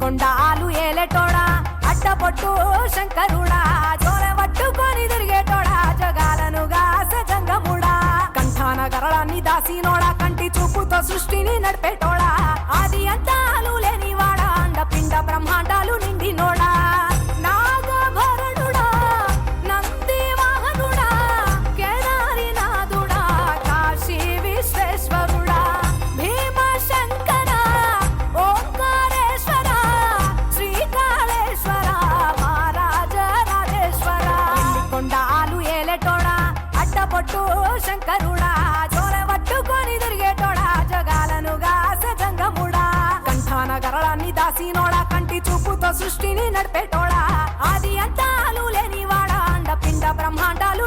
కొండాలు ఏలేటోడా అడ్డపొట్టు శంకరుడా జోర పట్టుకొని తిరిగేటోడా జగాలను గాసె జంగముడా కంఠాన గరళాన్ని దాసినోడా కంటి చూపుతో సృష్టిని నడిపేటోడా ఆది అంతాలు లేనివాడా అండపిండ బ్రహ్మాండాలు నిండినోడా నాగభరణుడా నంది వాహనుడా కేదారినాథుడా కాశీ విశ్వేశ్వరుడా భీమ శంకర ఓంకారేశ్వర శ్రీకాళేశ్వర మహారాజ రాజేశ్వర కొండాలు ఏలేటోడా అడ్డపొట్టు శంకరుడా జోర పట్టుకొని తిరిగేటోడా జగాలను గాసె జంగముడా కంఠాన గరళాన్ని దాసినోడా కంటి చూపుతో సృష్టిని నడిపేటోడా ఆది అంతాలు లేనివాడా అండపిండ బ్రహ్మాండాలు